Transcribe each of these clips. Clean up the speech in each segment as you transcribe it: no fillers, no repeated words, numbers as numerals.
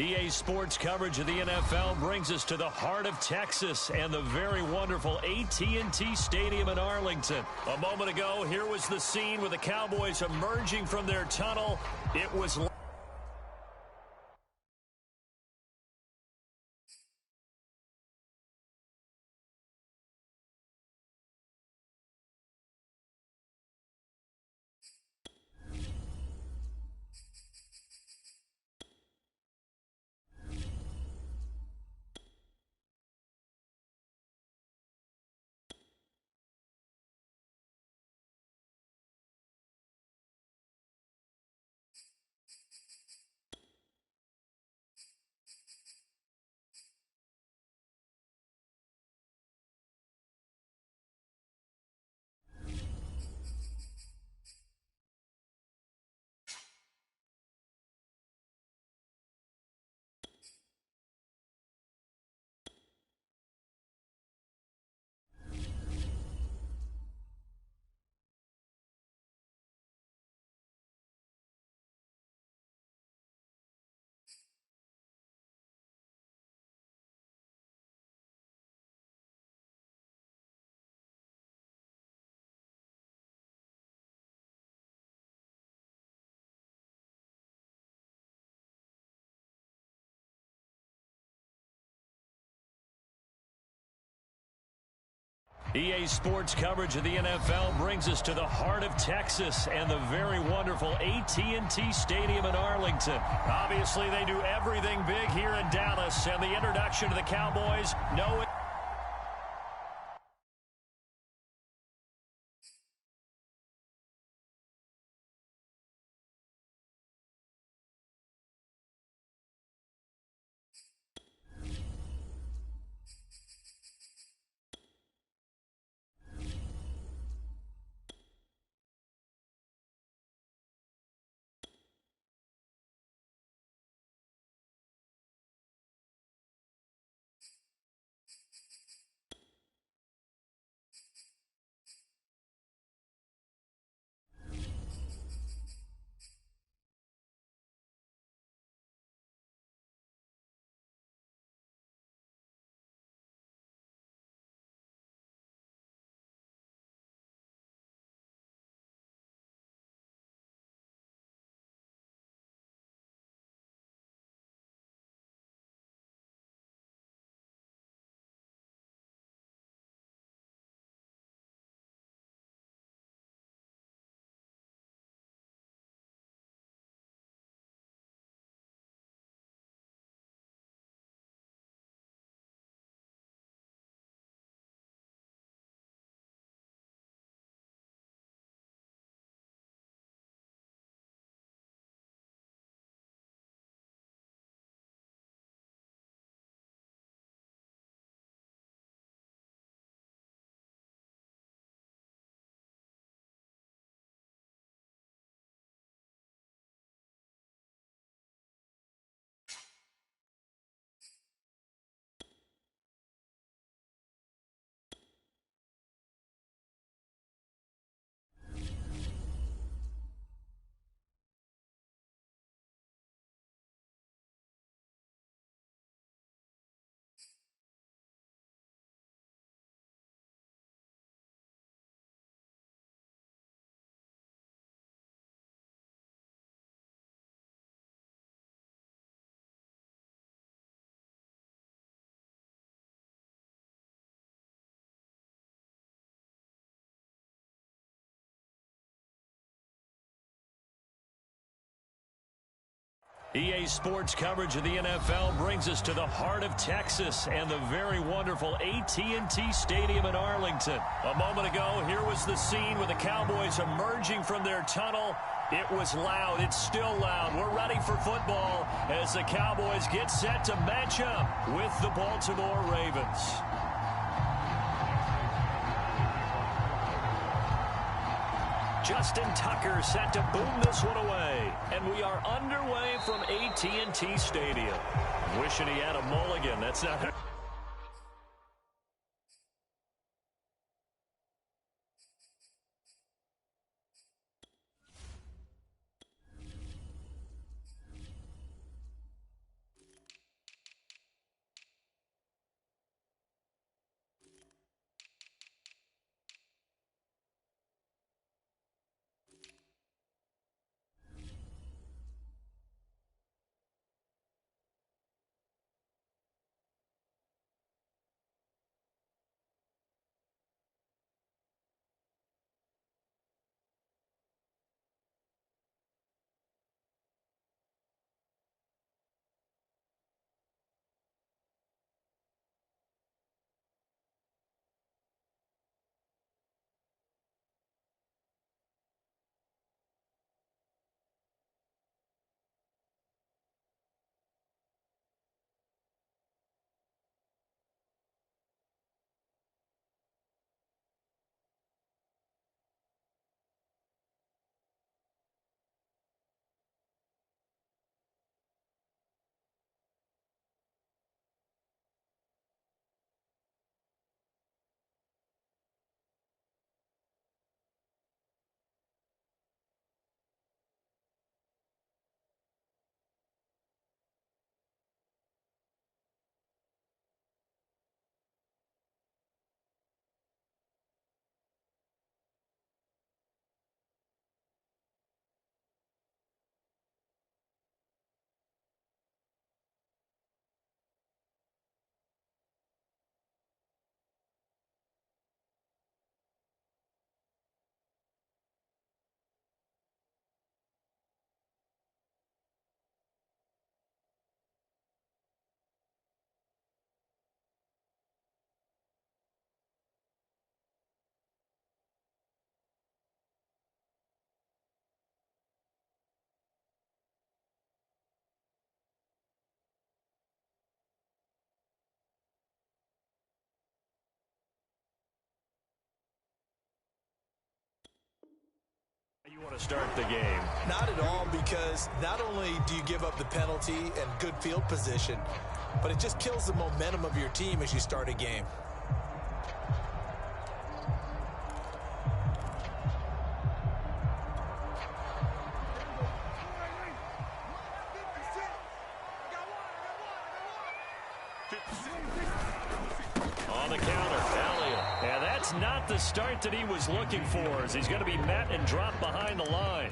EA Sports coverage of the NFL brings us to the heart of Texas and the very wonderful AT&T Stadium in Arlington. A moment ago, here was the scene with the Cowboys emerging from their tunnel. It was EA Sports coverage of the NFL brings us to the heart of Texas and the very wonderful AT&T Stadium in Arlington. Obviously, they do everything big here in Dallas, and the introduction to the Cowboys, no. EA Sports coverage of the NFL brings us to the heart of Texas and the very wonderful AT&T Stadium in Arlington. A moment ago, here was the scene with the Cowboys emerging from their tunnel. It was loud. It's still loud. We're ready for football as the Cowboys get set to match up with the Baltimore Ravens. Justin Tucker set to boom this one away. And we are underway from AT&T Stadium. Wishing he had a mulligan. That's not... Want to start the game? Not at all, because not only do you give up the penalty and good field position, but it just kills the momentum of your team as you start a game. On the counter, Elliott. And that's not the start that he was looking for, as he's going to be met and dropped behind the line.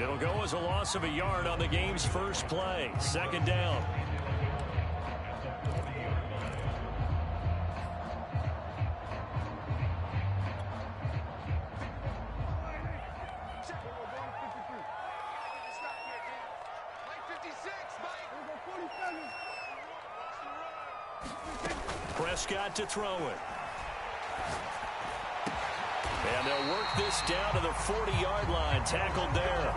It'll go as a loss of a yard on the game's first play. Second down. Prescott to throw it. And they'll work this down to the 40-yard line. Tackled there.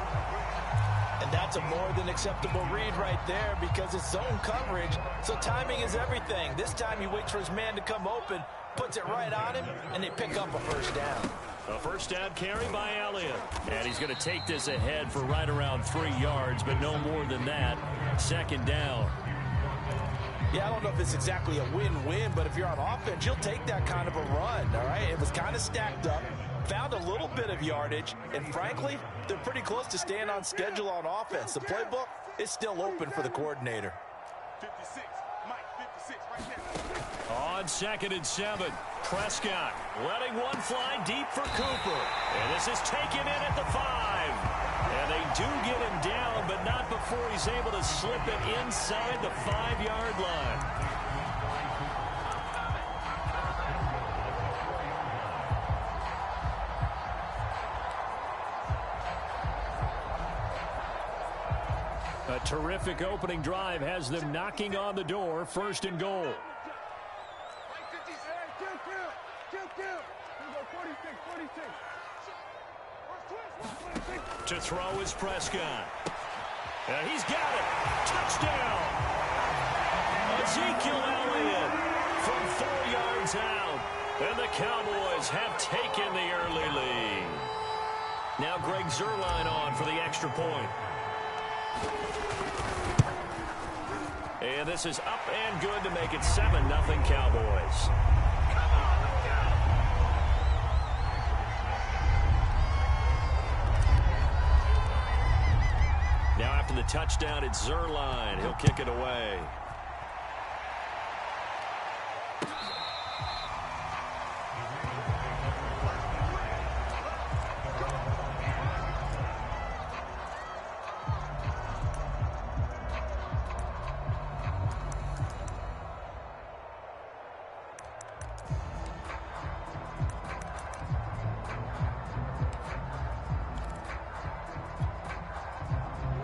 And that's a more than acceptable read right there, because it's zone coverage, so timing is everything. This time he waits for his man to come open, puts it right on him, and they pick up a first down. A first down carry by Elliott. And he's going to take this ahead for right around 3 yards, but no more than that. Second down. Yeah, I don't know if it's exactly a win-win, but if you're on offense, you'll take that kind of a run, all right? It was kind of stacked up, found a little bit of yardage, and frankly, they're pretty close to staying on schedule on offense. The playbook is still open for the coordinator. 56, Mike, 56, right there. On 2nd and 7, Prescott letting one fly deep for Cooper. And this is taken in at the 5. And they do get him down, but not before he's able to slip it inside the 5-yard line. A terrific opening drive has them knocking on the door. First and goal. To throw is Prescott. And he's got it. Touchdown. Ezekiel Elliott from 4 yards out. And the Cowboys have taken the early lead. Now Greg Zuerlein on for the extra point. And this is up and good to make it 7-0 Cowboys. Now after the touchdown, it's Zuerlein. He'll kick it away.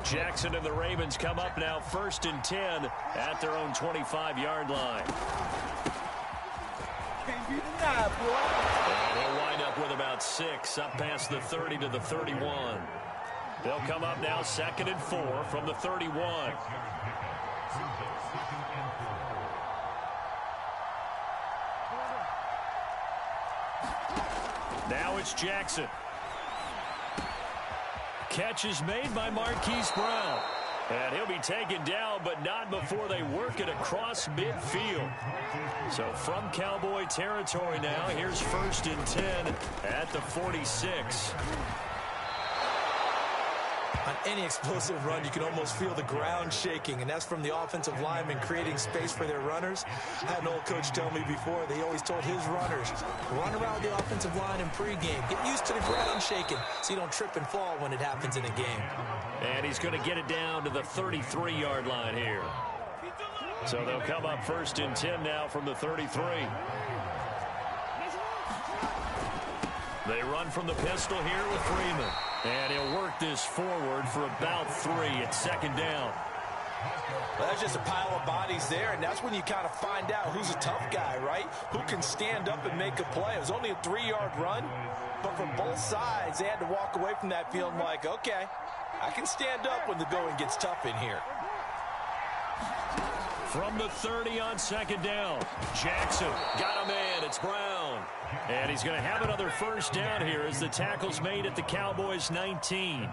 Jackson and the Ravens come up now 1st and 10 at their own 25-yard line. Can't be denied, boy. And he'll wind up with about 6 up past the 30 to the 31. They'll come up now 2nd and 4 from the 31. Now it's Jackson. Catch is made by Marquise Brown. And he'll be taken down, but not before they work it across midfield. So from Cowboy territory now, here's 1st and 10 at the 46. On any explosive run, you can almost feel the ground shaking, and that's from the offensive linemen creating space for their runners. I had an old coach tell me before, they always told his runners, run around the offensive line in pregame. Get used to the ground shaking so you don't trip and fall when it happens in a game. And he's going to get it down to the 33-yard line here. So they'll come up 1st and 10 now from the 33. They run from the pistol here with Freeman. And he'll work this forward for about 3 at 2nd down. Well, there's just a pile of bodies there, and that's when you kind of find out who's a tough guy, right? Who can stand up and make a play. It was only a 3-yard run, but for both sides, they had to walk away from that feeling like, okay, I can stand up when the going gets tough in here. From the 30 on second down. Jackson got a man. It's Brown. And he's going to have another first down here as the tackle's made at the Cowboys' 19.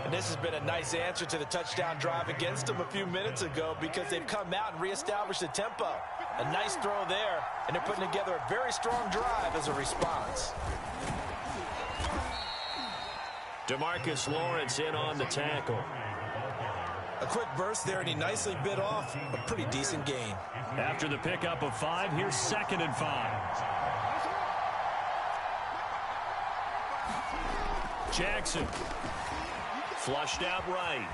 And this has been a nice answer to the touchdown drive against them a few minutes ago because they've come out and reestablished the tempo. A nice throw there, and they're putting together a very strong drive as a response. DeMarcus Lawrence in on the tackle. A quick burst there, and he nicely bit off a pretty decent gain. After the pickup of 5, here's 2nd and 5. Jackson. Flushed out right.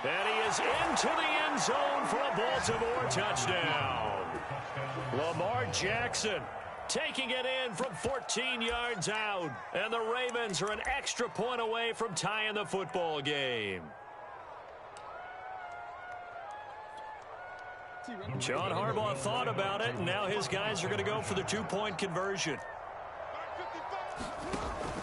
And he is into the end zone for a Baltimore touchdown. Lamar Jackson taking it in from 14 yards out. And the Ravens are an extra point away from tying the football game. John Harbaugh thought about it, and now his guys are going to go for the 2-point conversion.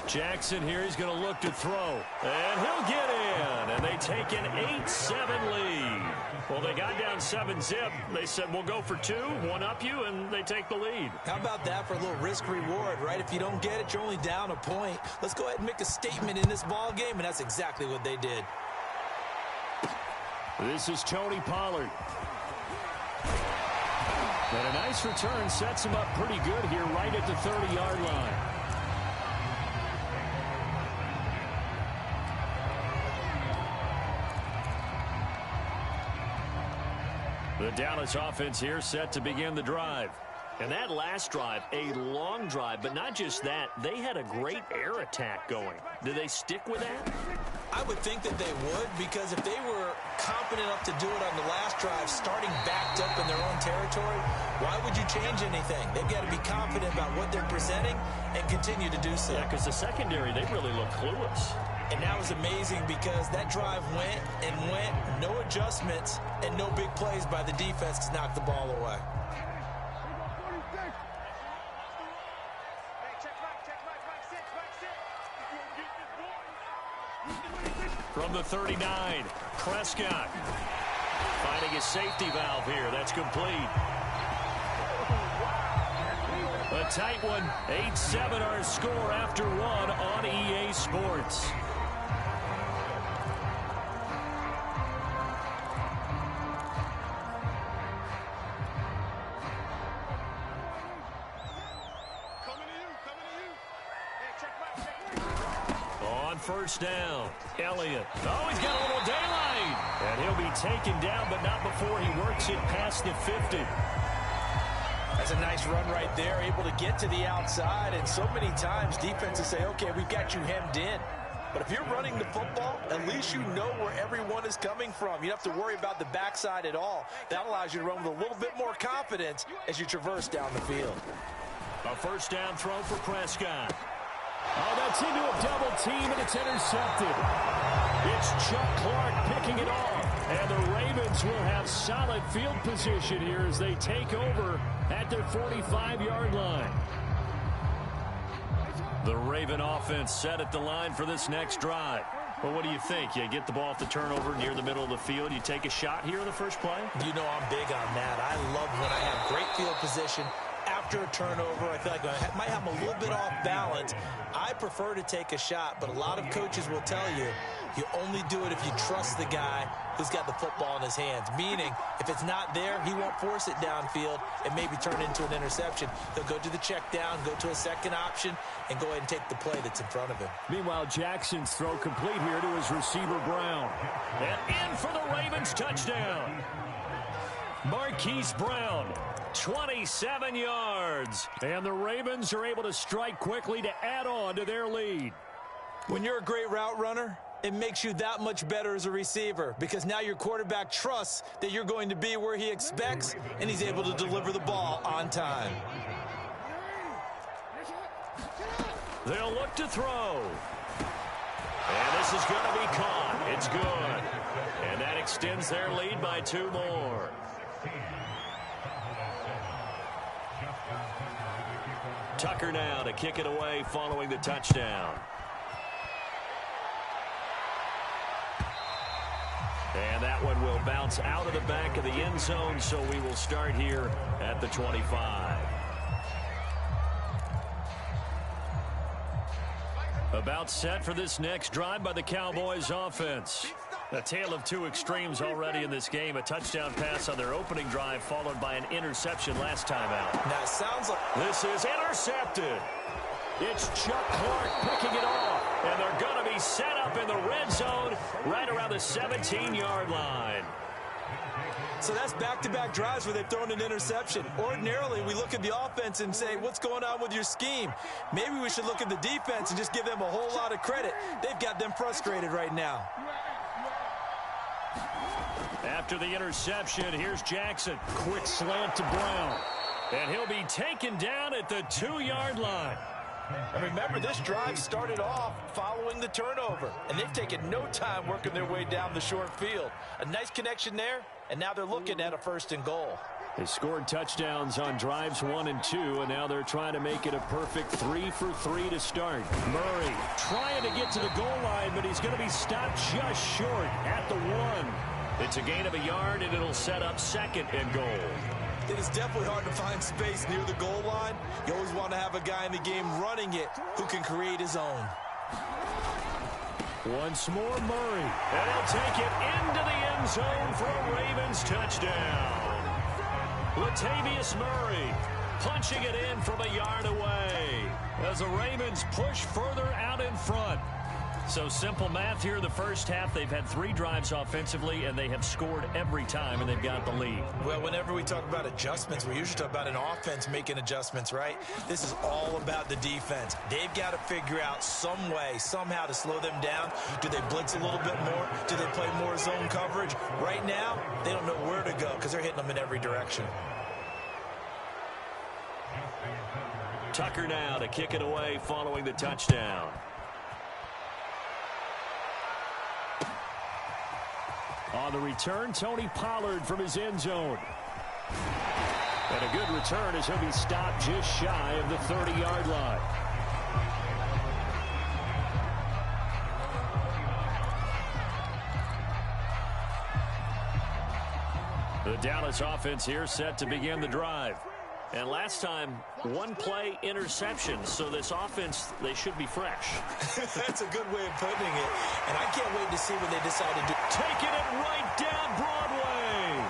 Jackson here, he's going to look to throw, and he'll get in, and they take an 8-7 lead. Well, they got down 7-zip. They said, we'll go for 2, one up you, and they take the lead. How about that for a little risk-reward, right? If you don't get it, you're only down a point. Let's go ahead and make a statement in this ball game, and that's exactly what they did. This is Tony Pollard. And a nice return sets him up pretty good here right at the 30-yard line. The Dallas offense here set to begin the drive. And that last drive, a long drive, but not just that, they had a great air attack going. Do they stick with that? I would think that they would, because if they were confident enough to do it on the last drive, starting backed up in their own territory, why would you change anything? They've got to be confident about what they're presenting and continue to do so. Yeah, because the secondary, they really look clueless. And that was amazing because that drive went and went, no adjustments, and no big plays by the defense to knock the ball away. From the 39, Prescott finding his safety valve here. That's complete. A tight one. 8-7 our score after 1 on EA Sports. First down. Elliott. Oh, he's got a little daylight. And he'll be taken down, but not before he works it past the 50. That's a nice run right there, able to get to the outside. And so many times defenses say, okay, we've got you hemmed in. But if you're running the football, at least you know where everyone is coming from. You don't have to worry about the backside at all. That allows you to run with a little bit more confidence as you traverse down the field. A first down throw for Prescott. Oh, that's into a double team, and it's intercepted. It's Chuck Clark picking it off. And the Ravens will have solid field position here as they take over at their 45-yard line. The Raven offense set at the line for this next drive. Well, what do you think? You get the ball off the turnover near the middle of the field. You take a shot here in the first play? You know I'm big on that. I love when I have great field position. After a turnover, I feel like I might have a little bit off balance. I prefer to take a shot, but a lot of coaches will tell you, you only do it if you trust the guy who's got the football in his hands. Meaning, if it's not there, he won't force it downfield and maybe turn into an interception. He'll go to the check down, go to a second option, and go ahead and take the play that's in front of him. Meanwhile, Jackson's throw complete here to his receiver, Brown. And in for the Ravens touchdown. Marquise Brown. 27 yards. And the Ravens are able to strike quickly to add on to their lead. When you're a great route runner, it makes you that much better as a receiver because now your quarterback trusts that you're going to be where he expects, and he's able to deliver the ball on time. They'll look to throw. And this is going to be caught. It's good. And that extends their lead by 2 more. Tucker now to kick it away following the touchdown. And that one will It'll bounce out of the back of the end zone, so we will start here at the 25. About set for this next drive by the Cowboys offense. A tale of two extremes already in this game. A touchdown pass on their opening drive, followed by an interception last time out. Now, it sounds like this is intercepted. It's Chuck Clark picking it off, and they're going to be set up in the red zone right around the 17-yard line. So that's back-to-back drives where they've thrown an interception. Ordinarily, we look at the offense and say, what's going on with your scheme? Maybe we should look at the defense and just give them a whole lot of credit. They've got them frustrated right now. After the interception, here's Jackson. Quick slant to Brown. And he'll be taken down at the 2-yard line. And remember, this drive started off following the turnover, and they've taken no time working their way down the short field. A nice connection there, and now they're looking at a 1st and goal. They scored touchdowns on drives 1 and 2, and now they're trying to make it a perfect 3 for 3 to start. Murray trying to get to the goal line, but he's going to be stopped just short at the 1. It's a gain of a yard, and it'll set up 2nd and goal. It is definitely hard to find space near the goal line. You always want to have a guy in the game running it who can create his own. Once more, Murray. And he'll take it into the end zone for a Ravens touchdown. Latavius Murray punching it in from a yard away as the Ravens push further out in front. So simple math here in the first half. They've had 3 drives offensively, and they have scored every time, and they've got the lead. Well, whenever we talk about adjustments, we usually talk about an offense making adjustments, right? This is all about the defense. They've got to figure out some way, somehow to slow them down. Do they blitz a little bit more? Do they play more zone coverage? Right now, they don't know where to go because they're hitting them in every direction. Tucker now to kick it away following the touchdown. On the return, Tony Pollard from his end zone. And a good return as he'll be stopped just shy of the 30-yard line. The Dallas offense here set to begin the drive. And last time, 1-play interception. So this offense, they should be fresh. That's a good way of putting it. And I can't wait to see what they decide to do. Taking it right down Broadway.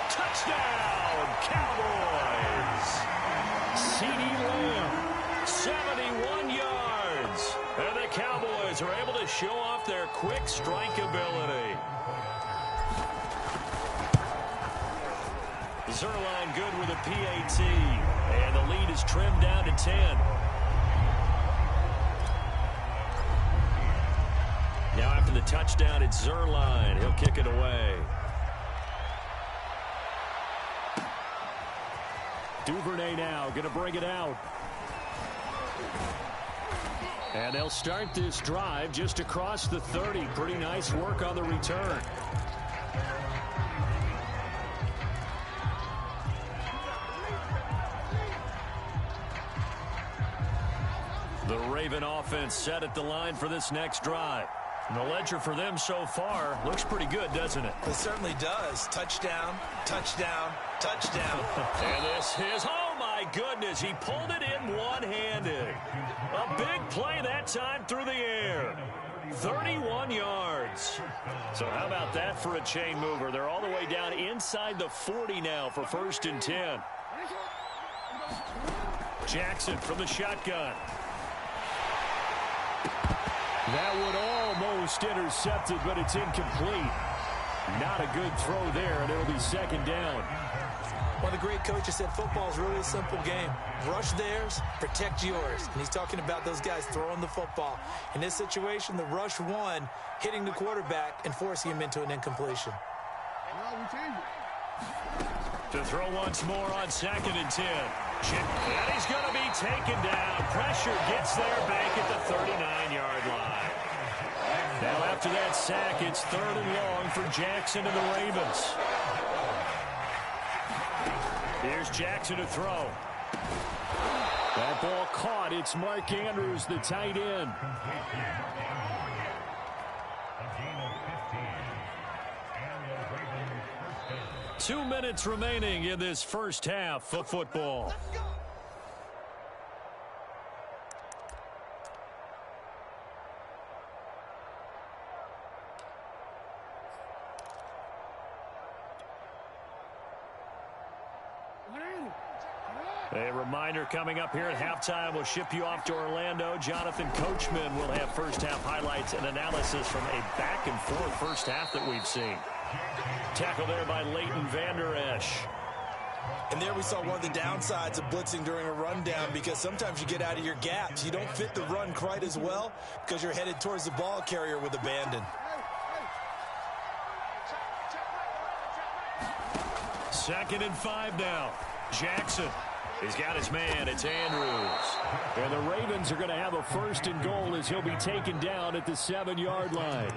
Touchdown, Cowboys. CeeDee Lamb, 71 yards. And the Cowboys are able to show off their quick strike ability. Zerline good with a PAT, and the lead is trimmed down to 10. Now after the touchdown, it's Zerline. He'll kick it away. Duvernay now going to bring it out. And they'll start this drive just across the 30. Pretty nice work on the return. The Raven offense set at the line for this next drive. And the ledger for them so far looks pretty good, doesn't it? It certainly does. Touchdown, touchdown, touchdown. And this is, oh my goodness, he pulled it in one-handed. A big play that time through the air. 31 yards. So how about that for a chain mover? They're all the way down inside the 40 now for 1st and 10. Jackson from the shotgun. That would almost intercept it, but it's incomplete. Not a good throw there, and it'll be 2nd down. One of the great coaches said football is really a simple game. Rush theirs, protect yours. And he's talking about those guys throwing the football. In this situation, the rush won, hitting the quarterback and forcing him into an incompletion. To throw once more on 2nd and 10. And he's going to be taken down. Pressure gets there back at the 39-yard line. Now after that sack, it's 3rd and long for Jackson and the Ravens. Here's Jackson to throw. That ball caught. It's Mark Andrews, the tight end. 2 minutes remaining in this first half of football. A reminder coming up here at halftime. We'll ship you off to Orlando. Jonathan Coachman will have first half highlights and analysis from a back-and-forth first half that we've seen. Tackle there by Leighton Vander Esch. And there we saw one of the downsides of blitzing during a rundown, because sometimes you get out of your gaps. You don't fit the run quite as well because you're headed towards the ball carrier with abandon. 2nd and 5 now. Jackson. He's got his man. It's Andrews. And the Ravens are going to have a 1st and goal as he'll be taken down at the 7-yard line.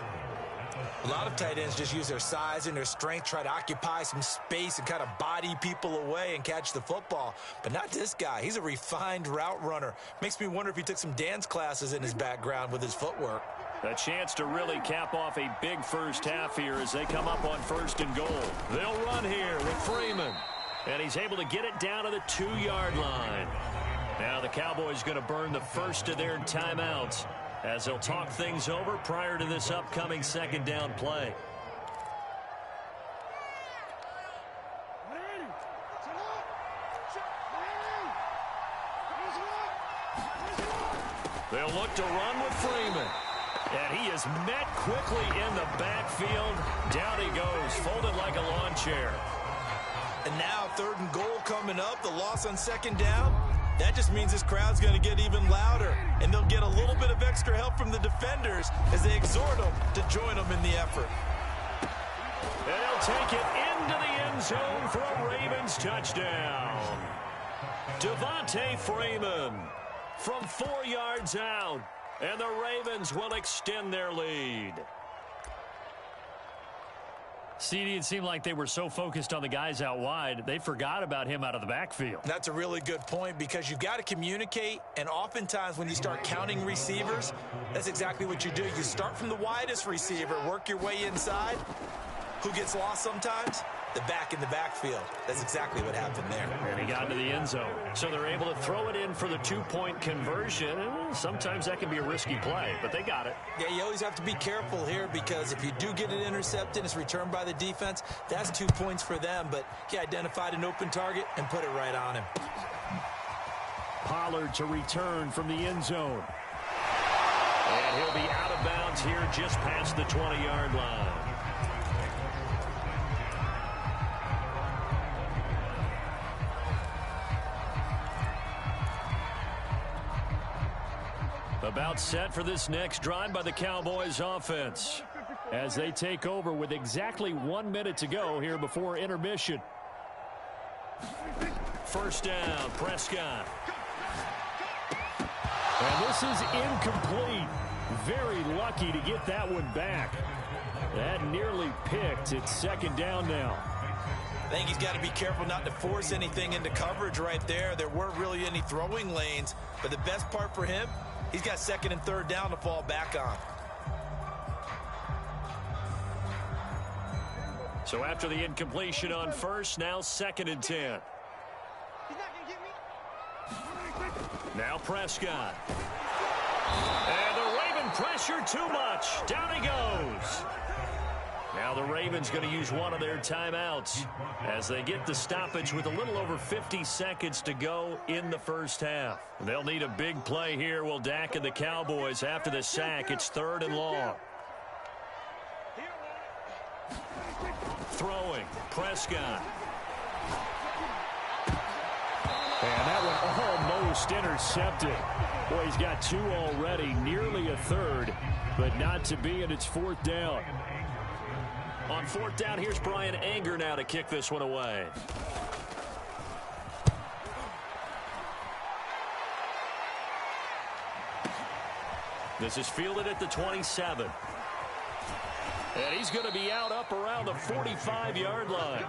A lot of tight ends just use their size and their strength, try to occupy some space and kind of body people away and catch the football. But not this guy. He's a refined route runner. Makes me wonder if he took some dance classes in his background with his footwork. A chance to really cap off a big first half here as they come up on 1st and goal. They'll run here with Freeman. And he's able to get it down to the 2-yard line. Now the Cowboys going to burn the first of their timeouts as they'll talk things over prior to this upcoming 2nd down play. They'll look to run with Freeman. And he is met quickly in the backfield. Down he goes, folded like a lawn chair. And now 3rd and goal coming up, the loss on 2nd down. That just means this crowd's going to get even louder, and they'll get a little bit of extra help from the defenders as they exhort them to join them in the effort. And he'll take it into the end zone for a Ravens touchdown. Devontae Freeman from 4 yards out, and the Ravens will extend their lead. CD, it seemed like they were so focused on the guys out wide, they forgot about him out of the backfield. That's a really good point, because you've got to communicate, and oftentimes when you start counting receivers, that's exactly what you do. You start from the widest receiver, work your way inside. Who gets lost sometimes? The back in the backfield. That's exactly what happened there. And he got into the end zone. So they're able to throw it in for the 2-point conversion. Sometimes that can be a risky play, but they got it. Yeah, you always have to be careful here, because if you do get it intercepted, it's returned by the defense, that's 2 points for them. But he identified an open target and put it right on him. Pollard to return from the end zone. And he'll be out of bounds here just past the 20-yard line. About set for this next drive by the Cowboys offense as they take over with exactly 1 minute to go here before intermission. 1st down, Prescott. And this is incomplete. Very lucky to get that one back. That nearly picked. It's 2nd down now. I think he's got to be careful not to force anything into coverage right there. There weren't really any throwing lanes, but the best part for him, he's got 2nd and 3rd down to fall back on. So after the incompletion on 1st, now 2nd and 10. He's not going to get me. Now Prescott. And the Raven pressure too much. Down he goes. Now the Ravens going to use one of their timeouts as they get the stoppage with a little over 50 seconds to go in the first half. They'll need a big play here, will Dak and the Cowboys after the sack. It's 3rd and long. Throwing, Prescott. And that one almost intercepted. Boy, he's got 2 already, nearly a 3rd, but not to be, and it's 4th down. On 4th down, here's Brian Anger now to kick this one away. This is fielded at the 27. And he's going to be out up around the 45-yard line.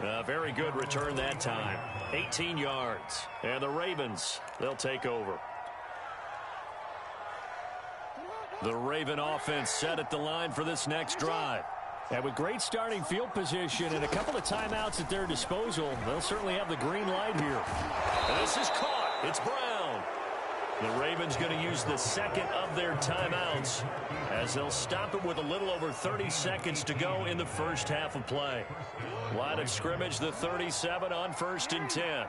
A very good return that time. 18 yards. And the Ravens, they'll take over. The Raven offense set at the line for this next drive. And with great starting field position and a couple of timeouts at their disposal, they'll certainly have the green light here. And this is caught. It's Brown. The Ravens going to use the second of their timeouts as they'll stop it with a little over 30 seconds to go in the first half of play. Line of scrimmage, the 37 on 1st and 10.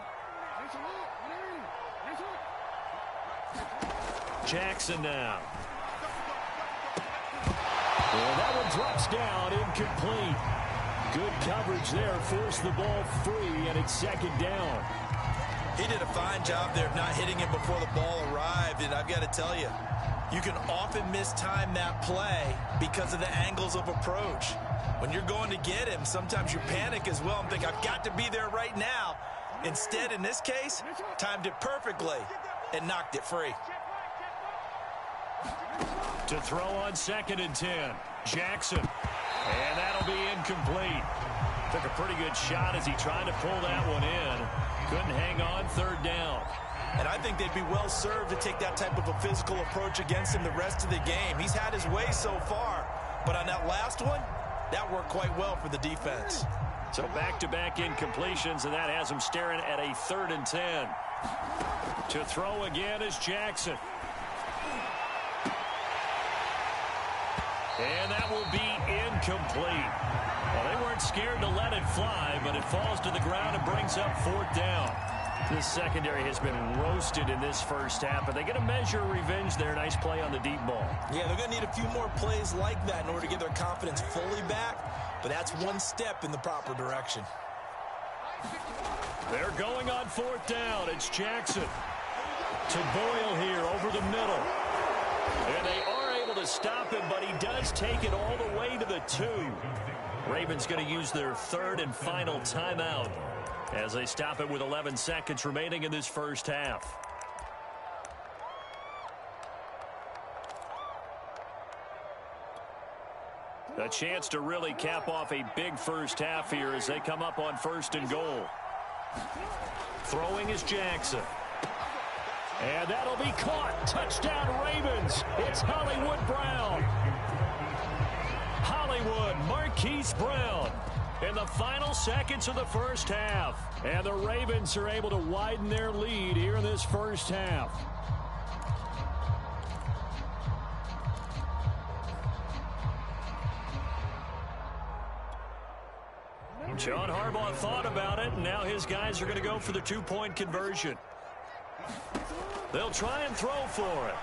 Jackson now. Well, that one drops down, incomplete. Good coverage there, forced the ball free, and it's second down. He did a fine job there of not hitting it before the ball arrived, and I've got to tell you, you can often mistime that play because of the angles of approach. When you're going to get him, sometimes you panic as well and think, I've got to be there right now. Instead, in this case, timed it perfectly and knocked it free. To throw on 2nd and 10, Jackson. And that'll be incomplete. Took a pretty good shot as he tried to pull that one in. Couldn't hang on, 3rd down. And I think they'd be well served to take that type of a physical approach against him the rest of the game. He's had his way so far, but on that last one, that worked quite well for the defense. So back-to-back incompletions, and that has him staring at a 3rd and 10. To throw again is Jackson. And that will be incomplete. Well, they weren't scared to let it fly, but it falls to the ground and brings up 4th down. This secondary has been roasted in this first half, but they're going to measure revenge there. Nice play on the deep ball. Yeah, they're going to need a few more plays like that in order to get their confidence fully back, but that's one step in the proper direction. They're going on 4th down. It's Jackson to Boyle here over the middle. And they are able to stop him, but he does take it all the way to the 2. Ravens going to use their 3rd and final timeout as they stop it with 11 seconds remaining in this first half. A chance to really cap off a big first half here as they come up on 1st and goal. Throwing is Jackson. And that'll be caught. Touchdown, Ravens. It's Hollywood Brown. Hollywood, Marquise Brown in the final seconds of the first half. And the Ravens are able to widen their lead here in this first half. John Harbaugh thought about it, and now his guys are going to go for the 2-point conversion. They'll try and throw for it.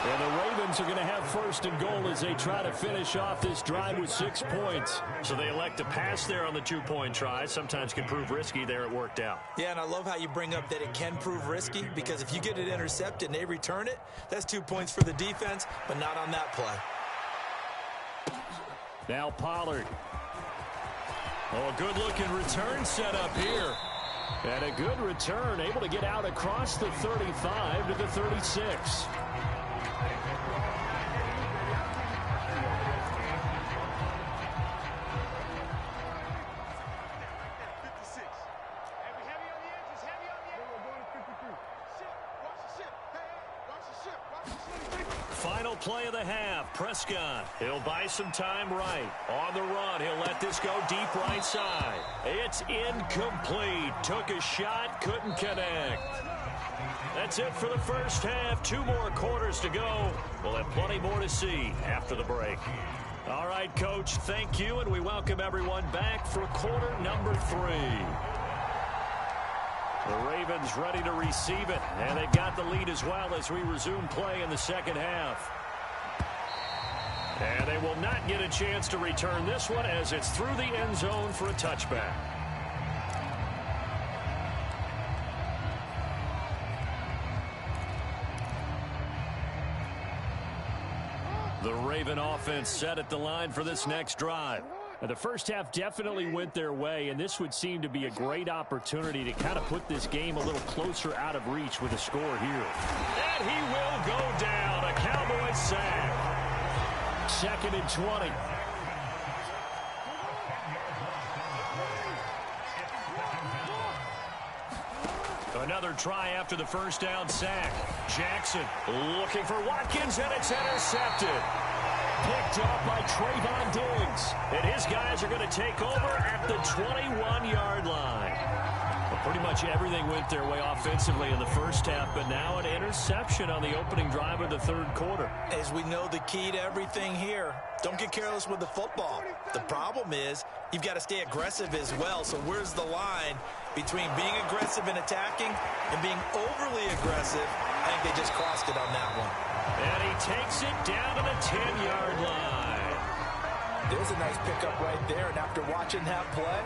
And the Ravens are going to have 1st and goal as they try to finish off this drive with 6 points. So they elect to pass there on the 2-point try. Sometimes can prove risky. There it worked out. Yeah, and I love how you bring up that it can prove risky, because if you get it intercepted and they return it, that's 2 points for the defense, but not on that play. Now Pollard. Oh, a good-looking return set up here. And a good return, able to get out across the 35 to the 36. Final play of the half. Prescott. He'll buy some time right. On the run. He'll let this go deep right side. It's incomplete. Took a shot. Couldn't connect. That's it for the first half. 2 more quarters to go. We'll have plenty more to see after the break. All right, Coach. Thank you. And we welcome everyone back for quarter number 3. The Ravens ready to receive it, and they've got the lead as well as we resume play in the second half. And they will not get a chance to return this one as it's through the end zone for a touchback. The Raven offense set at the line for this next drive. The first half definitely went their way, and this would seem to be a great opportunity to kind of put this game a little closer out of reach with a score here. And he will go down. A Cowboys sack. 2nd and 20. Another try after the first down sack. Jackson looking for Watkins, and it's intercepted. Picked off by Trayvon Diggs. And his guys are going to take over at the 21-yard line. Well, pretty much everything went their way offensively in the first half, but now an interception on the opening drive of the third quarter. As we know, the key to everything here, don't get careless with the football. The problem is you've got to stay aggressive as well. So where's the line between being aggressive and attacking and being overly aggressive? I think they just crossed it on that one. And he takes it down to the 10-yard line. There's a nice pickup right there. And after watching that play,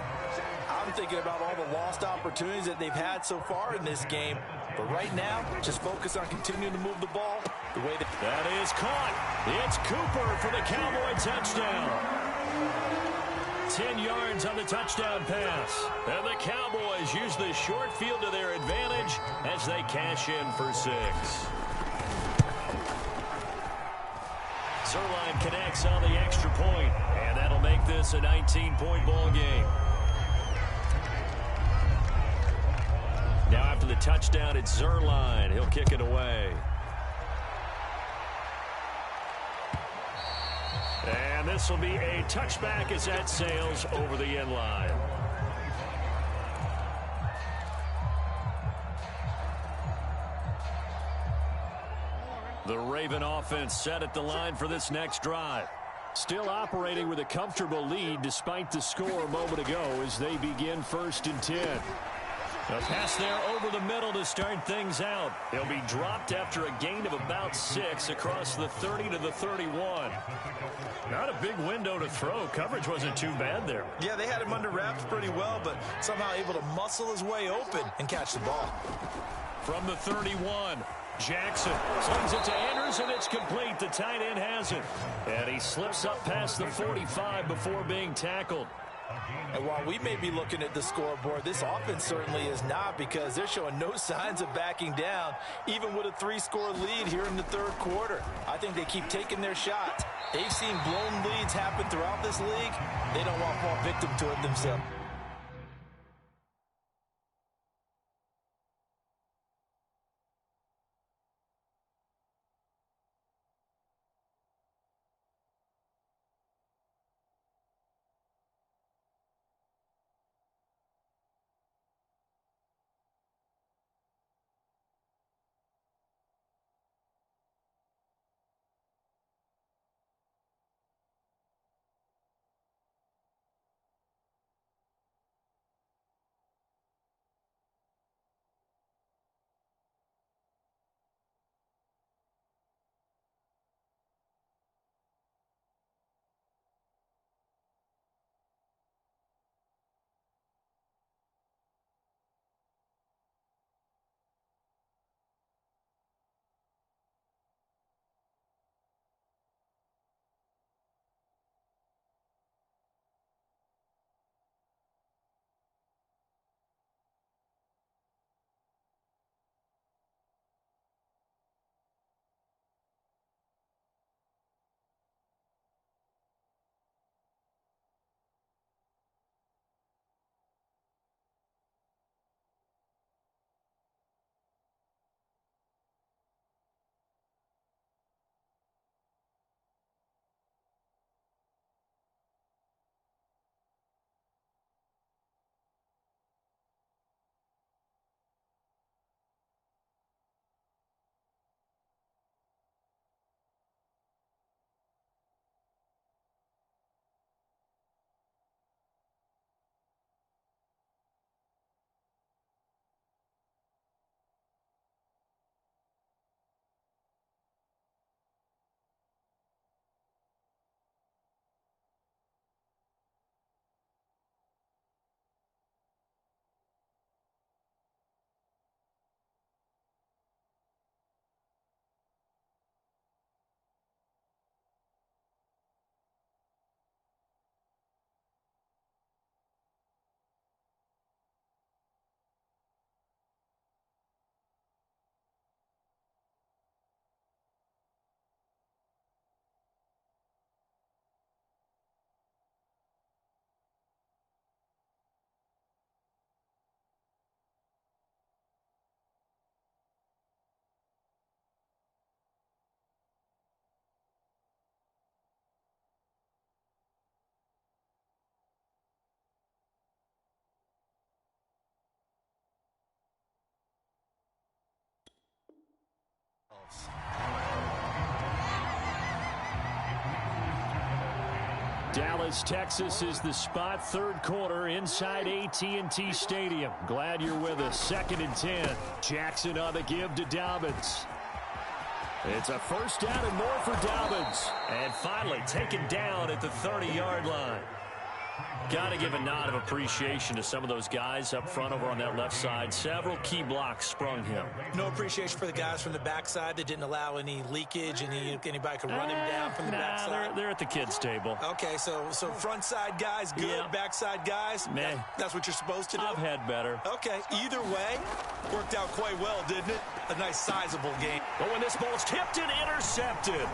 I'm thinking about all the lost opportunities that they've had so far in this game. But right now, just focus on continuing to move the ball the way that is caught. It's Cooper for the Cowboy touchdown. 10 yards on the touchdown pass. And the Cowboys use the short field to their advantage as they cash in for 6. Zerline connects on the extra point, and that'll make this a 19-point ball game. Now after the touchdown, it's Zerline. He'll kick it away. And this will be a touchback as that sails over the end line. The Raven offense set at the line for this next drive. Still operating with a comfortable lead despite the score a moment ago as they begin 1st and 10. A pass there over the middle to start things out. They'll be dropped after a gain of about 6 across the 30 to the 31. Not a big window to throw. Coverage wasn't too bad there. Yeah, they had him under wraps pretty well, but somehow able to muscle his way open and catch the ball. From the 31, Jackson slings it to Andrews, and it's complete. The tight end has it. And he slips up past the 45 before being tackled. And while we may be looking at the scoreboard, this offense certainly is not, because they're showing no signs of backing down, even with a 3-score lead here in the third quarter. I think they keep taking their shots. They've seen blown leads happen throughout this league. They don't want to fall victim to it themselves. Dallas, Texas is the spot. Third quarter inside AT&T Stadium. Glad you're with us. 2nd and 10. Jackson on the give to Dobbins. It's a first down and more for Dobbins. And finally taken down at the 30-yard line. Got to give a nod of appreciation to some of those guys up front over on that left side. Several key blocks sprung him. No appreciation for the guys from the backside that didn't allow any leakage. Anybody could run him down from the backside. They're at the kids' table. Okay, so front side guys good, yeah. Backside guys, that's what you're supposed to do? I've had better. Okay, either way, worked out quite well, didn't it? A nice sizable game. But when this ball's tipped and intercepted.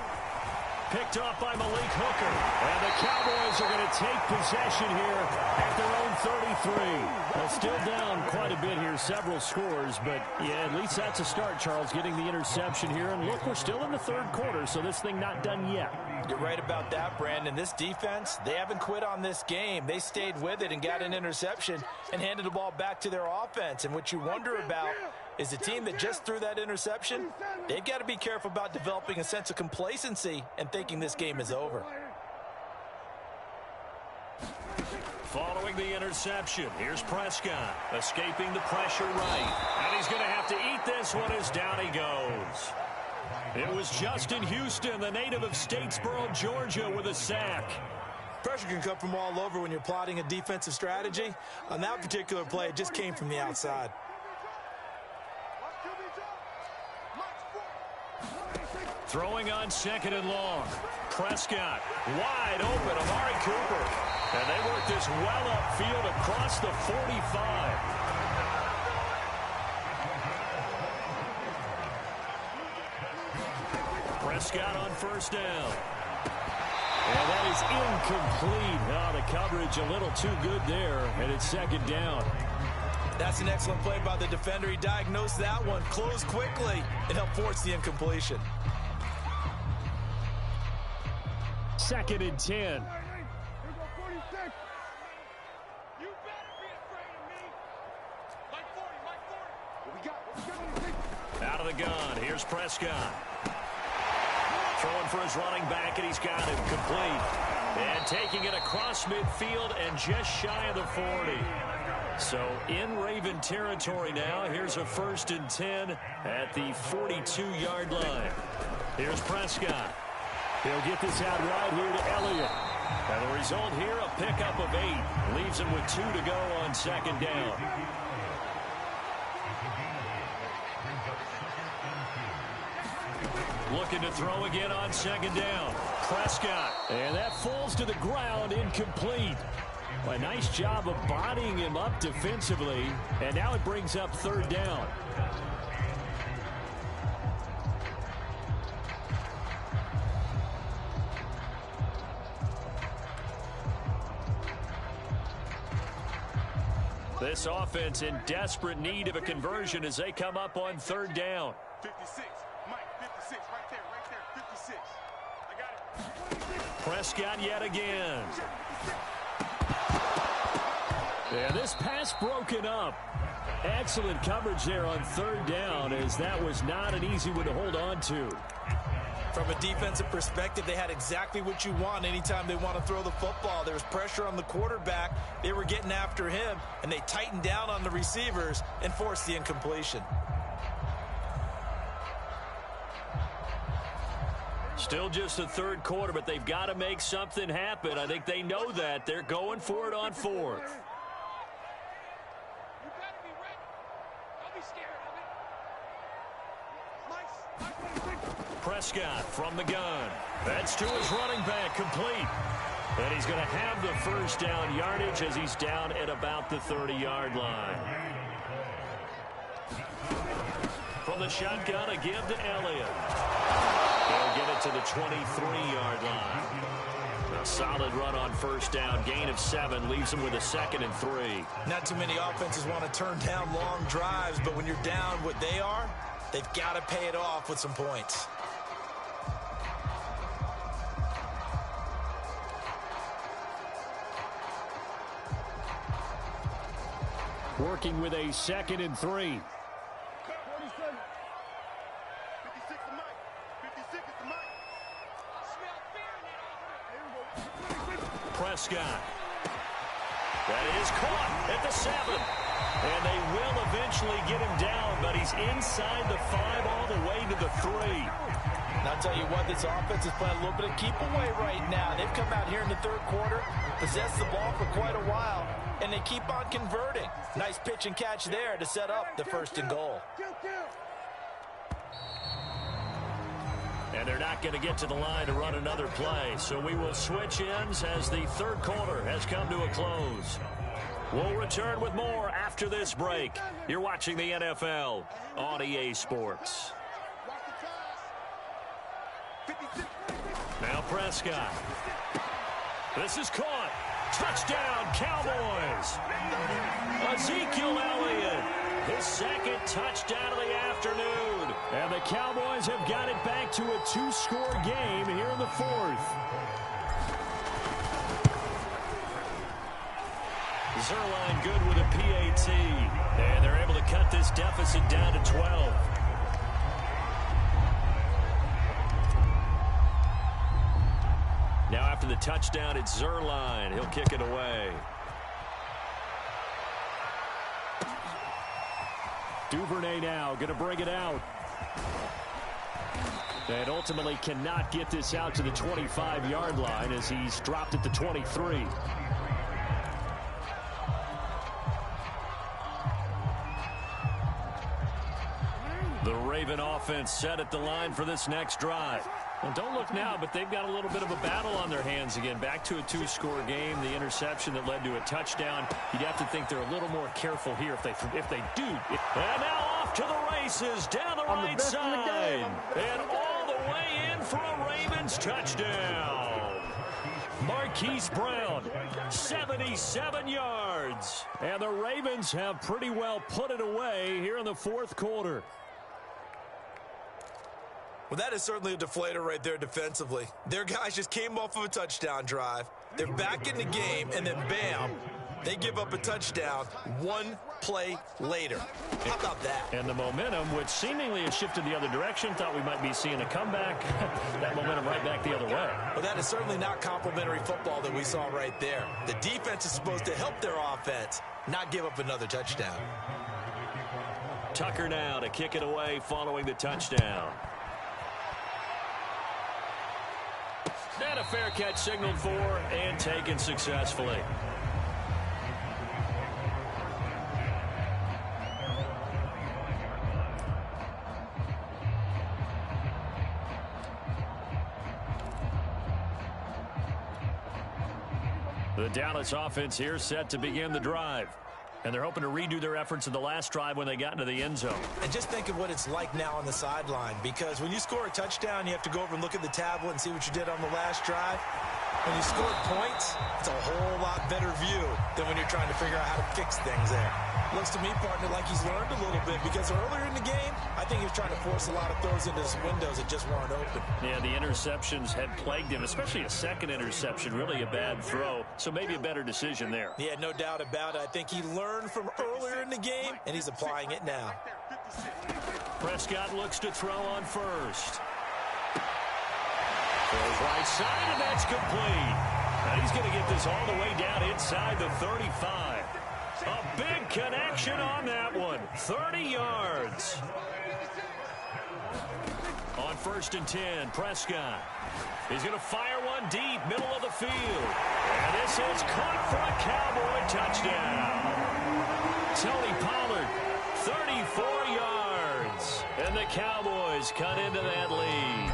Picked off by Malik Hooker. And the Cowboys are going to take possession here at their own 33. Well, still down quite a bit here, several scores. But, yeah, at least that's a start, Charles, getting the interception here. And, look, we're still in the third quarter, so this thing not done yet. You're right about that, Brandon. This defense, they haven't quit on this game. They stayed with it and got an interception and handed the ball back to their offense. And what you wonder about is the team that just threw that interception, they've got to be careful about developing a sense of complacency and thinking this game is over. Following the interception, here's Prescott, escaping the pressure right. And he's going to have to eat this one as down he goes. It was Justin Houston, the native of Statesboro, Georgia, with a sack. Pressure can come from all over when you're plotting a defensive strategy. On that particular play, it just came from the outside. Throwing on 2nd and long. Prescott wide open. Amari Cooper. And they work this well upfield across the 45. Prescott on first down. And that is incomplete. Oh, the coverage a little too good there. And it's 2nd down. That's an excellent play by the defender. He diagnosed that one, closed quickly, and helped force the incompletion. 2nd and 10. Out of the gun. Here's Prescott. Throwing for his running back, and he's got it complete. And taking it across midfield and just shy of the 40. So in Raven territory now. Here's a 1st and 10 at the 42-yard line. Here's Prescott. He'll get this out right here to Elliott. And the result here, a pickup of 8. Leaves him with 2 to go on 2nd down. Looking to throw again on 2nd down. Prescott. And that falls to the ground, incomplete. A nice job of bodying him up defensively. And now it brings up 3rd down. This offense in desperate need of a conversion as they come up on 3rd down. 56, Mike, 56, right there, 56. I got it. Prescott yet again. Yeah, this pass broken up. Excellent coverage there on 3rd down, as that was not an easy one to hold on to. From a defensive perspective, they had exactly what you want anytime they want to throw the football. There was pressure on the quarterback. They were getting after him, and they tightened down on the receivers and forced the incompletion. Still just the 3rd quarter, but they've got to make something happen. I think they know that. They're going for it on 4th. Prescott from the gun. That's to his running back, complete. And he's going to have the 1st down yardage as he's down at about the 30-yard line. From the shotgun, a give to Elliott. They'll get it to the 23-yard line. A solid run on 1st down. Gain of 7 leaves him with a 2nd and 3. Not too many offenses want to turn down long drives, but when you're down what they are, they've got to pay it off with some points. Working with a 2nd and 3. Prescott. That is caught at the 7. And they will eventually get him down, but he's inside the 5 all the way to the 3. And I'll tell you what, this offense is playing a little bit of keep away right now. They've come out here in the third quarter, possessed the ball for quite a while, and they keep on converting. Nice pitch and catch there to set up the 1st and goal. And they're not going to get to the line to run another play, so we will switch ends as the third quarter has come to a close. We'll return with more after this break. You're watching the NFL on EA Sports. Now Prescott. This is caught. Touchdown, Cowboys. Ezekiel Elliott, his 2nd touchdown of the afternoon. And the Cowboys have got it back to a 2-score game here in the 4th. Zerline good with a PAT. And they're able to cut this deficit down to 12. Now after the touchdown, it's Zerline. He'll kick it away. Duvernay now going to bring it out. And ultimately cannot get this out to the 25-yard line as he's dropped at the 23. The Raven offense set at the line for this next drive. And don't look now, but they've got a little bit of a battle on their hands again. Back to a 2-score game. The interception that led to a touchdown. You'd have to think they're a little more careful here if they do. And now off to the races down the right side. And all the way in for a Ravens touchdown. Marquise Brown, 77 yards. And the Ravens have pretty well put it away here in the 4th quarter. Well, that is certainly a deflator right there defensively. Their guys just came off of a touchdown drive. They're back in the game, and then bam, they give up a touchdown 1 play later. How about that? And the momentum, which seemingly has shifted the other direction, thought we might be seeing a comeback. That momentum right back the other way. Well, that is certainly not complimentary football that we saw right there. The defense is supposed to help their offense, not give up another touchdown. Tucker now to kick it away following the touchdown. And a fair catch signaled for and taken successfully. The Dallas offense here set to begin the drive. And they're hoping to redo their efforts in the last drive when they got into the end zone. And just think of what it's like now on the sideline, because when you score a touchdown, you have to go over and look at the tablet and see what you did on the last drive. When you scored points, it's a whole lot better view than when you're trying to figure out how to fix things there. Looks to me, partner, like he's learned a little bit, because earlier in the game, I think he was trying to force a lot of throws into his windows that just weren't open. Yeah, the interceptions had plagued him, especially a second interception, really a bad throw. So maybe a better decision there. Yeah, no doubt about it. I think he learned from earlier in the game, and he's applying it now. Prescott looks to throw on first. Throws right side, and that's complete. Now he's going to get this all the way down inside the 35. A big connection on that one. 30 yards. On 1st and 10, Prescott. He's going to fire one deep, middle of the field. And this is caught for a Cowboy touchdown. Tony Pollard, 34 yards. And the Cowboys cut into that lead.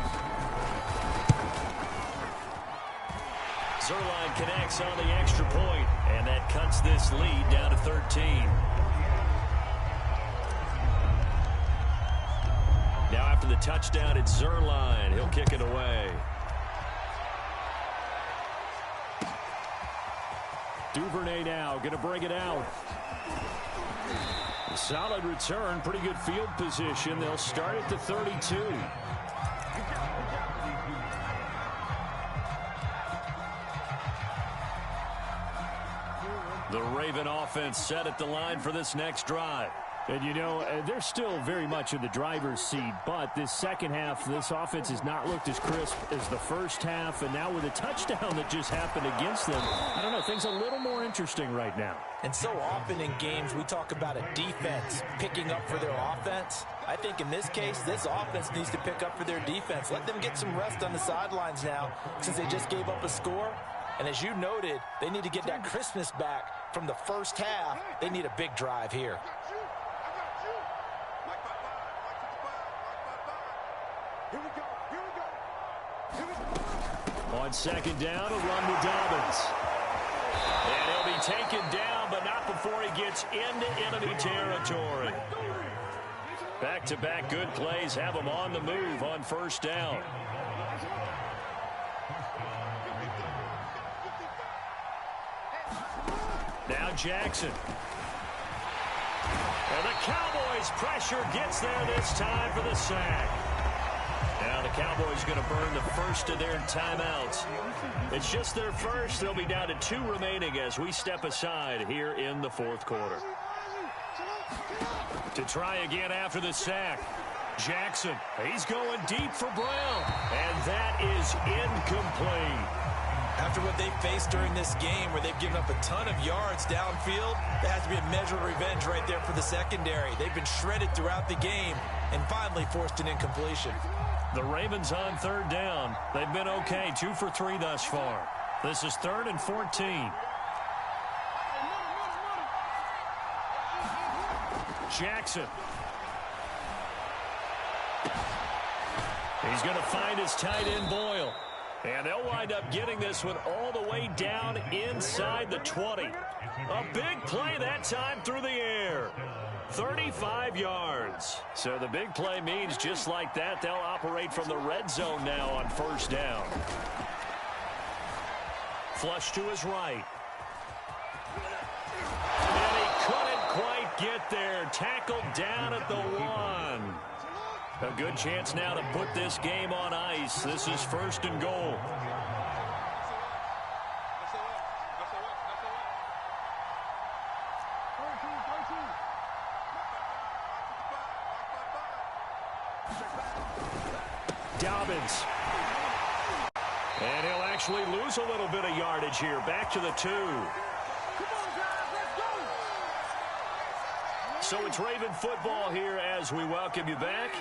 Zerline connects on the extra point, and that cuts this lead down to 13. Now after the touchdown, it's Zerline. He'll kick it away. Duvernay now going to bring it out. Solid return, pretty good field position. They'll start at the 32. The Raven offense set at the line for this next drive. And, you know, they're still very much in the driver's seat, but this second half, this offense has not looked as crisp as the first half, and now with a touchdown that just happened against them, I don't know, things a little more interesting right now. And so often in games, we talk about a defense picking up for their offense. I think in this case, this offense needs to pick up for their defense. Let them get some rest on the sidelines now, since they just gave up a score. And as you noted, they need to get that crispness back from the first half. They need a big drive here. On second down, a run to Dobbins. And he'll be taken down, but not before he gets into enemy territory. Back-to-back good plays have him on the move on first down. Now Jackson. And the Cowboys' pressure gets there this time for the sack. Now the Cowboys going to burn the first of their timeouts. It's just their first. They'll be down to 2 remaining as we step aside here in the fourth quarter. To try again after the sack. Jackson, he's going deep for Brown. And that is incomplete. After what they faced during this game where they've given up a ton of yards downfield, there has to be a measure of revenge right there for the secondary. They've been shredded throughout the game and finally forced an incompletion. The Ravens on third down. They've been okay, 2 for 3 thus far. This is 3rd and 14. Jackson. He's going to find his tight end Boyle. And they'll wind up getting this one all the way down inside the 20. A big play that time through the air. 35 yards. So the big play means just like that, they'll operate from the red zone now on first down. Flush to his right. And he couldn't quite get there. Tackled down at the 1. A good chance now to put this game on ice. This is 1st and goal. Dobbins. And he'll actually lose a little bit of yardage here. Back to the 2. So it's Raven football here as we welcome you back.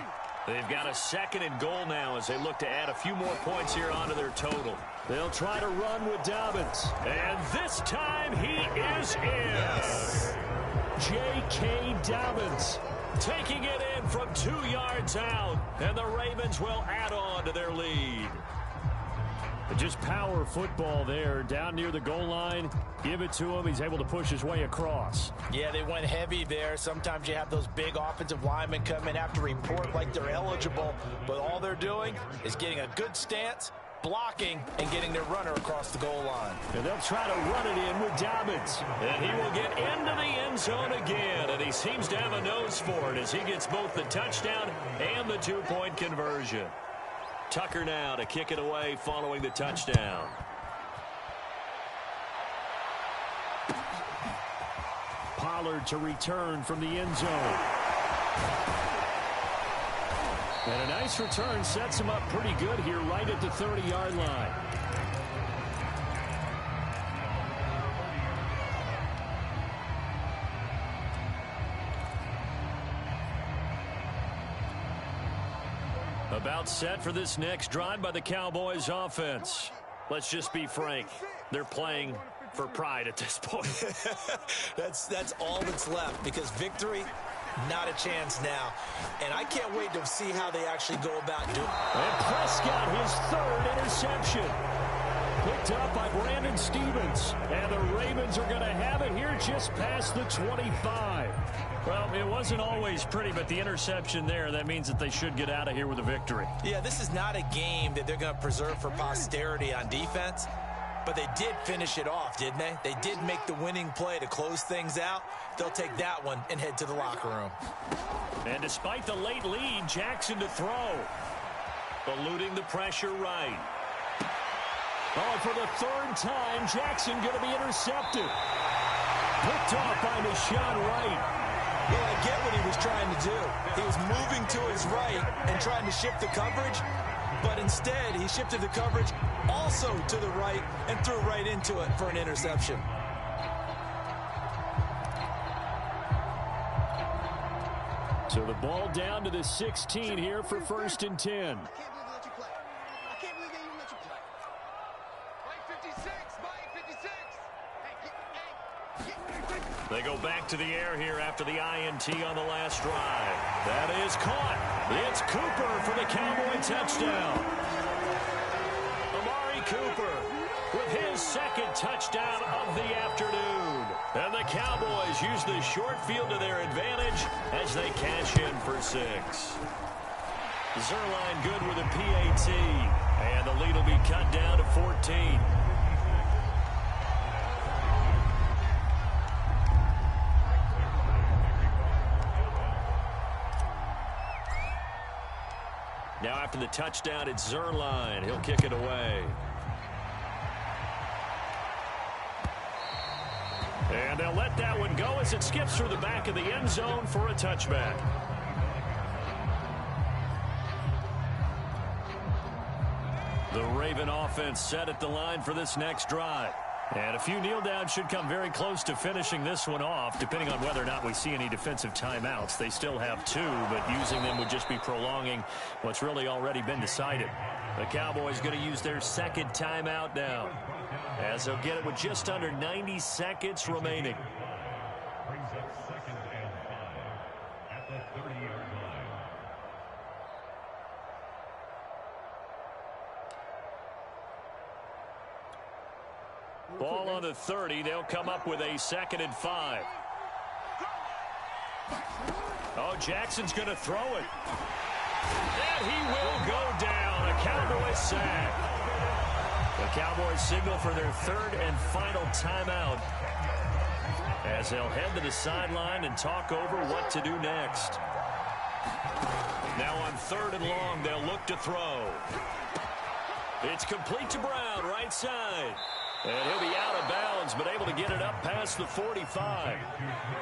They've got a 2nd and goal now as they look to add a few more points here onto their total. They'll try to run with Dobbins. And this time he is in. Yes. J.K. Dobbins taking it in from 2 yards out. And the Ravens will add on to their lead. Just power football there down near the goal line. Give it to him. He's able to push his way across. Yeah, they went heavy there. Sometimes you have those big offensive linemen come in after report like they're eligible, but all they're doing is getting a good stance, blocking, and getting their runner across the goal line. And they'll try to run it in with Dobbins. And he will get into the end zone again, and he seems to have a nose for it as he gets both the touchdown and the 2-point conversion. Tucker now to kick it away following the touchdown. Pollard to return from the end zone. And a nice return sets him up pretty good here right at the 30-yard line. About set for this next drive by the Cowboys offense. Let's just be frank. They're playing for pride at this point. That's all that's left because victory, not a chance now. And I can't wait to see how they actually go about doing it. And Prescott, his 3rd interception. Picked up by Brandon Stevens. And the Ravens are going to have it here just past the 25. Well, it wasn't always pretty, but the interception there, that means that they should get out of here with a victory. Yeah, this is not a game that they're going to preserve for posterity on defense, but they did finish it off, didn't they? They did make the winning play to close things out. They'll take that one and head to the locker room. And despite the late lead, Jackson to throw. Eluding the pressure right. Oh, for the 3rd time, Jackson going to be intercepted. Picked off by Deshaun Wright. Well, I get what he trying to do. He was moving to his right and trying to shift the coverage, but instead he shifted the coverage also to the right and threw right into it for an interception. So the ball down to the 16 here for 1st and 10. They go back to the air here after the INT on the last drive. That is caught. It's Cooper for the Cowboy touchdown. Amari Cooper with his 2nd touchdown of the afternoon. And the Cowboys use the short field to their advantage as they cash in for 6. Zerline good with a PAT. And the lead will be cut down to 14. Now after the touchdown, it's Zerline. He'll kick it away. And they'll let that one go as it skips through the back of the end zone for a touchback. The Raven offense set at the line for this next drive. And a few kneel downs should come very close to finishing this one off, depending on whether or not we see any defensive timeouts. They still have 2, but using them would just be prolonging what's really already been decided. The Cowboys going to use their 2nd timeout now, as they'll get it with just under 90 seconds remaining. Brings up 2nd and 5 at the 30-yard line. Ball on the 30. They'll come up with a 2nd and 5. Oh, Jackson's going to throw it. And he will go down. A Cowboys sack. The Cowboys signal for their 3rd and final timeout, as they'll head to the sideline and talk over what to do next. Now on 3rd and long, they'll look to throw. It's complete to Brown, right side. And he'll be out of bounds, but able to get it up past the 45.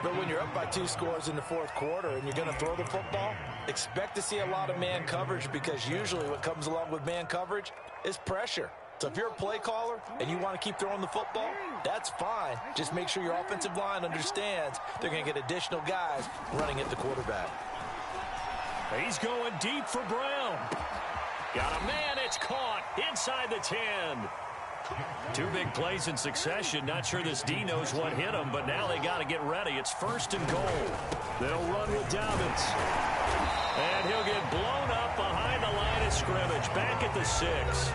But when you're up by 2 scores in the 4th quarter and you're going to throw the football, expect to see a lot of man coverage, because usually what comes along with man coverage is pressure. So if you're a play caller and you want to keep throwing the football, that's fine. Just make sure your offensive line understands they're going to get additional guys running at the quarterback. He's going deep for Brown. Got a man, it's caught inside the 10. 2 big plays in succession. Not sure this D knows what hit him, but now they got to get ready. It's 1st and goal. They'll run with Dobbins. And he'll get blown up behind the line of scrimmage, back at the 6.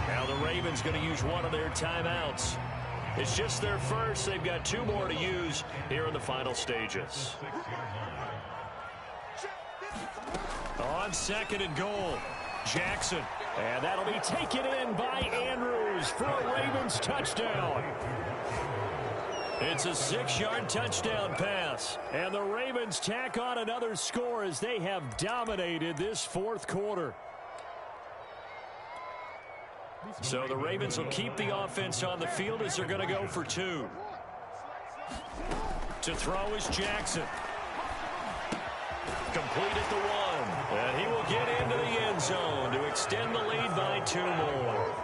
Now the Ravens going to use one of their timeouts. It's just their first. They've got 2 more to use here in the final stages. On 2nd and goal, Jackson. And that'll be taken in by Andrews for a Ravens touchdown. It's a 6-yard touchdown pass. And the Ravens tack on another score as they have dominated this 4th quarter. So the Ravens will keep the offense on the field as they're going to go for 2. To throw is Jackson. Complete at the 1. And he will get into the end zone to extend the lead by 2 more.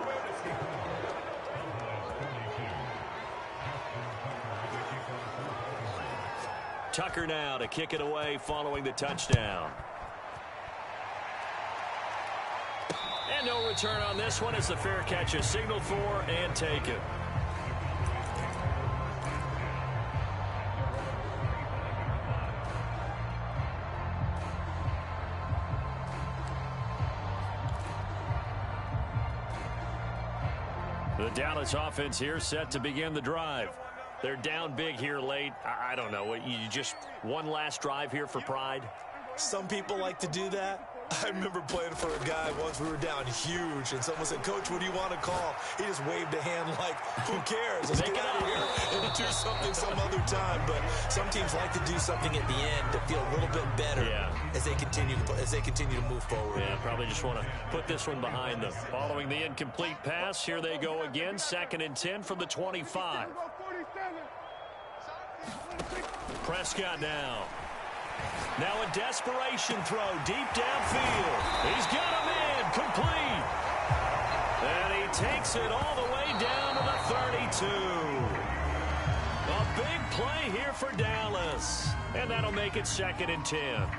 Tucker now to kick it away following the touchdown. And no return on this one as the fair catch is signaled for and taken. The Dallas offense here set to begin the drive. They're down big here late. I don't know. You just one last drive here for pride? Some people like to do that. I remember playing for a guy once. We were down huge, and someone said, "Coach, what do you want to call?" He just waved a hand like, "Who cares? Let's get out of here and do something some other time." But some teams like to do something at the end to feel a little bit better as they continue to move forward. Yeah, probably just want to put this one behind them. Following the incomplete pass, here they go again. 2nd and 10 from the 25. Prescott now. Now a desperation throw deep downfield. He's got a man complete. And he takes it all the way down to the 32. A big play here for Dallas. And that'll make it 2nd and 10.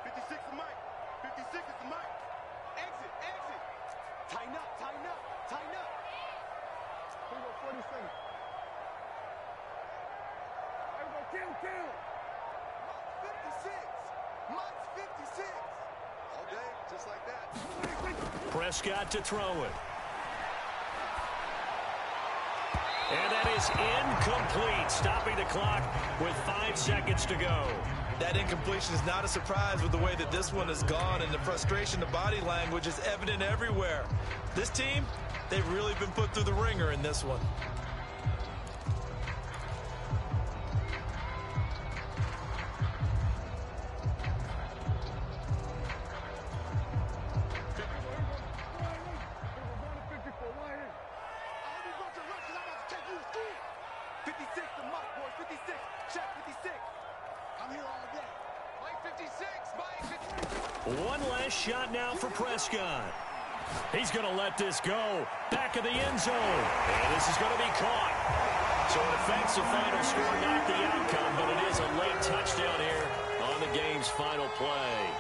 56 is Mike. 56 is the Mike. Exit, exit. Tighten up, tighten up, tighten up. Here we go, 40 seconds. There we go, kill. Mike's 56. Mike's 56. All day, just like that. Prescott to throw it. And that is incomplete, stopping the clock with 5 seconds to go. That incompletion is not a surprise with the way that this one has gone, and the frustration, the body language is evident everywhere. This team, they've really been put through the ringer in this one. One last shot now for Prescott. He's going to let this go. Back of the end zone. And this is going to be caught. So it affects the final score, not the outcome, but it is a late touchdown here on the game's final play.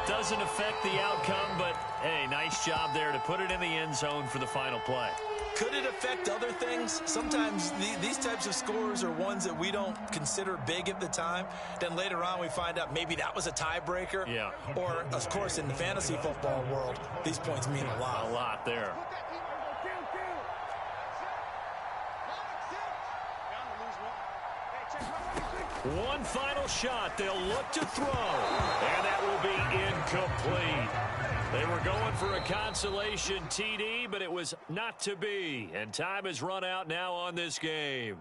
Doesn't affect the outcome, but, hey, nice job there to put it in the end zone for the final play. Could it affect other things? Sometimes these types of scores are ones that we don't consider big at the time. Then later on we find out maybe that was a tiebreaker. Yeah. Or, of course, in the fantasy football world, these points mean a lot. A lot there. One final shot. They'll look to throw. And that will be incomplete. They were going for a consolation TD, but it was not to be. And time has run out now on this game.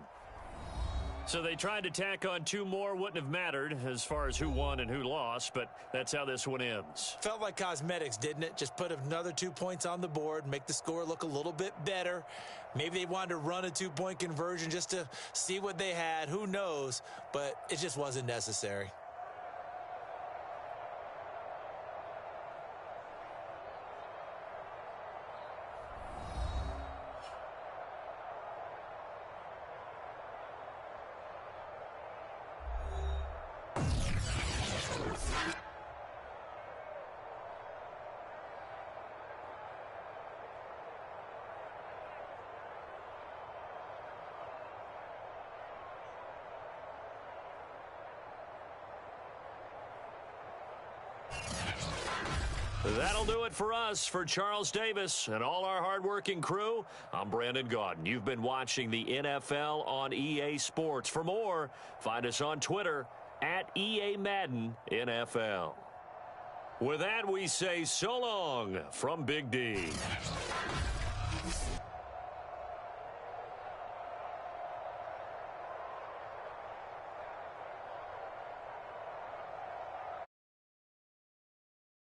So they tried to tack on 2 more. Wouldn't have mattered as far as who won and who lost, but that's how this one ends. Felt like cosmetics, didn't it? Just put another 2 points on the board, make the score look a little bit better. Maybe they wanted to run a 2-point conversion just to see what they had. Who knows? But it just wasn't necessary. That'll do it for us. For Charles Davis and all our hardworking crew, I'm Brandon Gaudin. You've been watching the NFL on EA Sports. For more, find us on Twitter at EA Madden NFL. With that, we say so long from Big D.